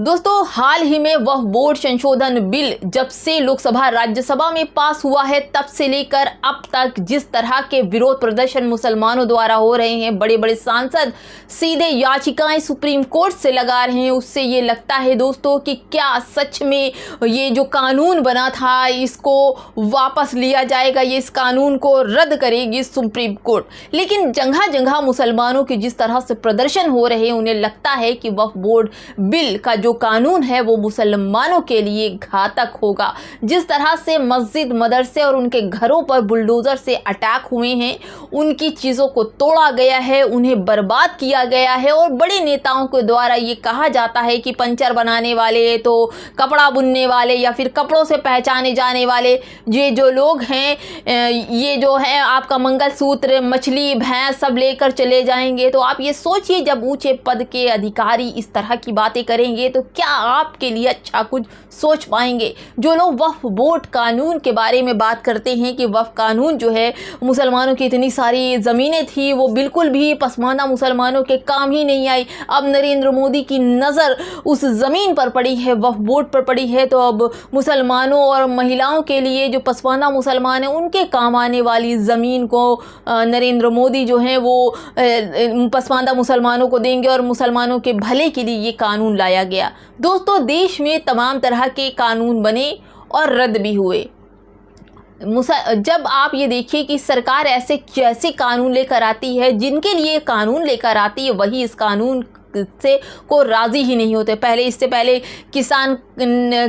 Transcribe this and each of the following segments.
दोस्तों, हाल ही में वह बोर्ड संशोधन बिल जब से लोकसभा राज्यसभा में पास हुआ है तब से लेकर अब तक जिस तरह के विरोध प्रदर्शन मुसलमानों द्वारा हो रहे हैं, बड़े बड़े सांसद सीधे याचिकाएं सुप्रीम कोर्ट से लगा रहे हैं, उससे ये लगता है दोस्तों कि क्या सच में ये जो कानून बना था इसको वापस लिया जाएगा, ये इस कानून को रद्द करेगी सुप्रीम कोर्ट। लेकिन जगह जगह मुसलमानों के जिस तरह से प्रदर्शन हो रहे हैं, उन्हें लगता है कि वक्फ बोर्ड बिल का जो कानून है वो मुसलमानों के लिए घातक होगा। जिस तरह से मस्जिद, मदरसे और उनके घरों पर बुलडोजर से अटैक हुए हैं, उनकी चीज़ों को तोड़ा गया है, उन्हें बर्बाद किया गया है और बड़े नेताओं के द्वारा ये कहा जाता है कि पंचर बनाने वाले, तो कपड़ा बुनने वाले या फिर कपड़ों से पहचाने जाने वाले ये जो लोग हैं, ये जो है आपका मंगलसूत्र, मछली, भैंस सब लेकर चले जाएंगे। तो आप ये सोचिए, जब ऊंचे पद के अधिकारी इस तरह की बातें करेंगे तो क्या आपके लिए अच्छा कुछ सोच पाएंगे। जो लोग वक्फ बोर्ड कानून के बारे में बात करते हैं कि वक्फ कानून जो है, मुसलमानों की इतनी सारी ज़मीनें थी वो बिल्कुल भी पसमानदा मुसलमानों के काम ही नहीं आई। अब नरेंद्र मोदी की नज़र उस ज़मीन पर पड़ी है, वक्फ बोर्ड पर पड़ी है, तो अब मुसलमानों और महिलाओं के लिए जो पसमानदा मुसलमान हैं उनके काम आने वाली ज़मीन को नरेंद्र मोदी जो हैं वो पसमानदा मुसलमानों को देंगे और मुसलमानों के भले के लिए ये कानून लाया गया। दोस्तों, देश में तमाम तरह के कानून बने और रद्द भी हुए। जब आप ये देखिए कि सरकार ऐसे कैसे कानून लेकर आती है, जिनके लिए कानून लेकर आती है वही इस कानून से को राज़ी ही नहीं होते। इससे पहले किसान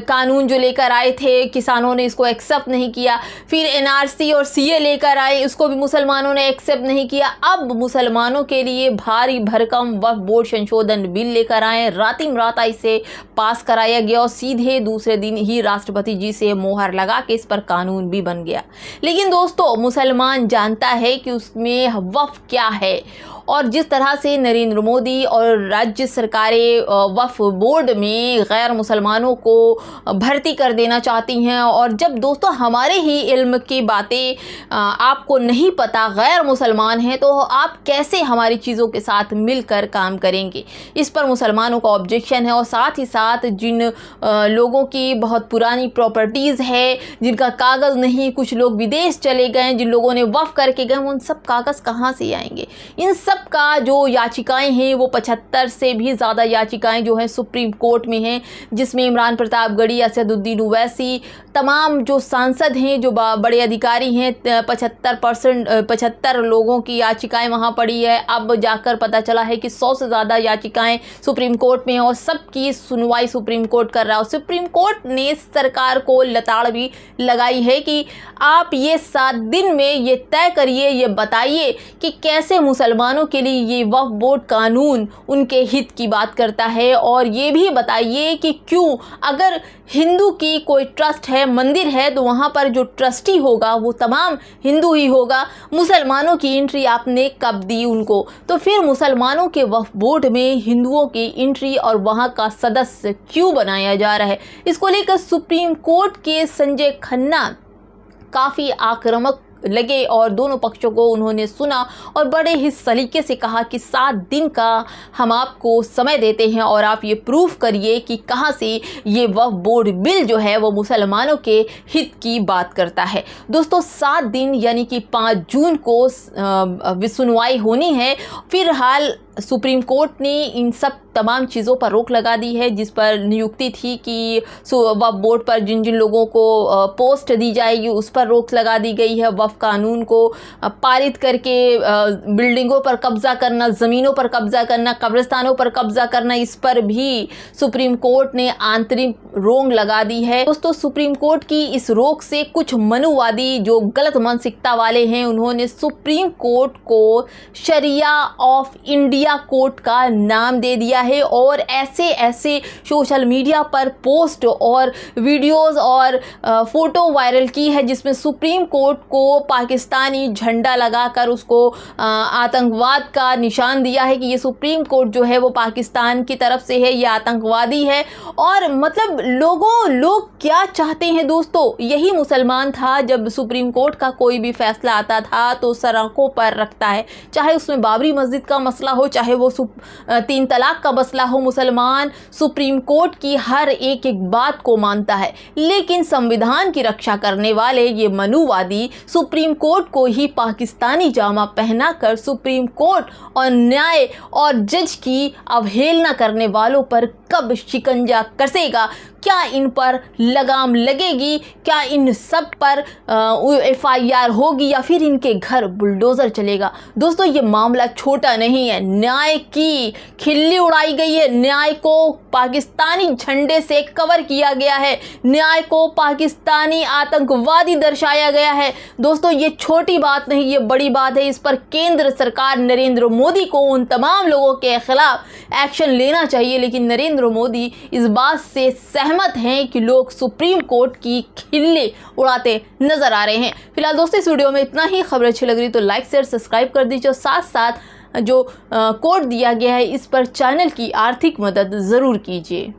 कानून जो लेकर आए थे, किसानों ने इसको एक्सेप्ट नहीं किया। फिर एनआरसी और सीए लेकर आए, उसको भी मुसलमानों ने एक्सेप्ट नहीं किया। अब मुसलमानों के लिए भारी भरकम वक्फ बोर्ड संशोधन बिल लेकर आए, रातिम-राता इसे पास कराया गया और सीधे दूसरे दिन ही राष्ट्रपति जी से मोहर लगा के इस पर कानून भी बन गया। लेकिन दोस्तों, मुसलमान जानता है कि उसमें वक्फ क्या है और जिस तरह से नरेंद्र मोदी और राज्य सरकारें वक्फ बोर्ड में गैर मुसलमानों को भर्ती कर देना चाहती हैं, और जब दोस्तों हमारे ही इल्म की बातें आपको नहीं पता, गैर मुसलमान हैं, तो आप कैसे हमारी चीज़ों के साथ मिलकर काम करेंगे। इस पर मुसलमानों का ऑब्जेक्शन है। और साथ ही साथ जिन लोगों की बहुत पुरानी प्रॉपर्टीज़ है, जिनका कागज़ नहीं, कुछ लोग विदेश चले गए, जिन लोगों ने वक्फ करके गए, उन सब कागज़ कहाँ से आएंगे। इन सब का जो याचिकाएं हैं वो 75 से भी ज़्यादा याचिकाएं जो हैं सुप्रीम कोर्ट में हैं, जिसमें इमरान प्रतापगढ़ी, असदुद्दीन ओवैसी, तमाम जो सांसद हैं, जो बड़े अधिकारी हैं, 75 लोगों की याचिकाएं वहां पड़ी है। अब जाकर पता चला है कि 100 से ज़्यादा याचिकाएं सुप्रीम कोर्ट में हैं और सबकी सुनवाई सुप्रीम कोर्ट कर रहा है। और सुप्रीम कोर्ट ने सरकार को लताड़ भी लगाई है कि आप ये 7 दिन में ये तय करिए, ये बताइए कि कैसे मुसलमानों के लिए ये वक्फ बोर्ड कानून उनके हित की बात करता है, और ये भी बताइए कि क्यों, अगर हिंदू की कोई ट्रस्ट है, मंदिर है, तो वहाँ पर जो ट्रस्टी होगा वो तमाम हिंदू ही होगा। मुसलमानों की एंट्री आपने कब दी उनको? तो फिर मुसलमानों के वक्फ बोर्ड में हिंदुओं की एंट्री और वहाँ का सदस्य क्यों बनाया जा रहा है? इसको लेकर सुप्रीम कोर्ट के संजय खन्ना काफ़ी आक्रामक लगे और दोनों पक्षों को उन्होंने सुना और बड़े ही सलीके से कहा कि 7 दिन का हम आपको समय देते हैं और आप ये प्रूफ करिए कि कहाँ से ये वक्फ बोर्ड बिल जो है वो मुसलमानों के हित की बात करता है। दोस्तों, 7 दिन यानी कि 5 जून को सुनवाई होनी है। फिलहाल सुप्रीम कोर्ट ने इन सब तमाम चीज़ों पर रोक लगा दी है, जिस पर नियुक्ति थी कि वक्फ बोर्ड पर जिन जिन लोगों को पोस्ट दी जाएगी उस पर रोक लगा दी गई है। वक्फ कानून को पारित करके बिल्डिंगों पर कब्जा करना, ज़मीनों पर कब्जा करना, कब्रिस्तानों पर कब्जा करना, इस पर भी सुप्रीम कोर्ट ने आंतरिक रोक लगा दी है। दोस्तों, सुप्रीम कोर्ट की इस रोक से कुछ मनुवादी जो गलत मानसिकता वाले हैं, उन्होंने सुप्रीम कोर्ट को शरिया ऑफ इंडिया कोर्ट का नाम दे दिया है और ऐसे सोशल मीडिया पर पोस्ट और वीडियोस और फोटो वायरल की है, जिसमें सुप्रीम कोर्ट को पाकिस्तानी झंडा लगाकर उसको आतंकवाद का निशान दिया है कि ये सुप्रीम कोर्ट जो है वो पाकिस्तान की तरफ से है, ये आतंकवादी है। और मतलब लोग क्या चाहते हैं दोस्तों, यही मुसलमान था जब सुप्रीम कोर्ट का कोई भी फैसला आता था तो सड़कों पर रखता है, चाहे उसमें बाबरी मस्जिद का मसला हो, चाहे वो 3 तलाक का मसला हो। मुसलमान सुप्रीम कोर्ट की हर एक बात को मानता है, लेकिन संविधान की रक्षा करने वाले ये मनुवादी सुप्रीम कोर्ट को ही पाकिस्तानी जामा पहनाकर सुप्रीम कोर्ट और न्याय और जज की अवहेलना करने वालों पर कब शिकंजा कसेगा? क्या इन पर लगाम लगेगी? क्या इन सब पर FIR होगी या फिर इनके घर बुलडोज़र चलेगा? दोस्तों, ये मामला छोटा नहीं है। न्याय की खिल्ली उड़ाई गई है, न्याय को पाकिस्तानी झंडे से कवर किया गया है, न्याय को पाकिस्तानी आतंकवादी दर्शाया गया है। दोस्तों, ये छोटी बात नहीं, ये बड़ी बात है। इस पर केंद्र सरकार नरेंद्र मोदी को उन तमाम लोगों के खिलाफ एक्शन लेना चाहिए, लेकिन नरेंद्र मोदी इस बात से सहमत हैं कि लोग सुप्रीम कोर्ट की खिल्ली उड़ाते नजर आ रहे हैं। फिलहाल दोस्तों, इस वीडियो में इतना ही। खबर अच्छी लग रही तो लाइक शेयर सब्सक्राइब कर दीजिए और साथ साथ जो कोड दिया गया है इस पर चैनल की आर्थिक मदद ज़रूर कीजिए।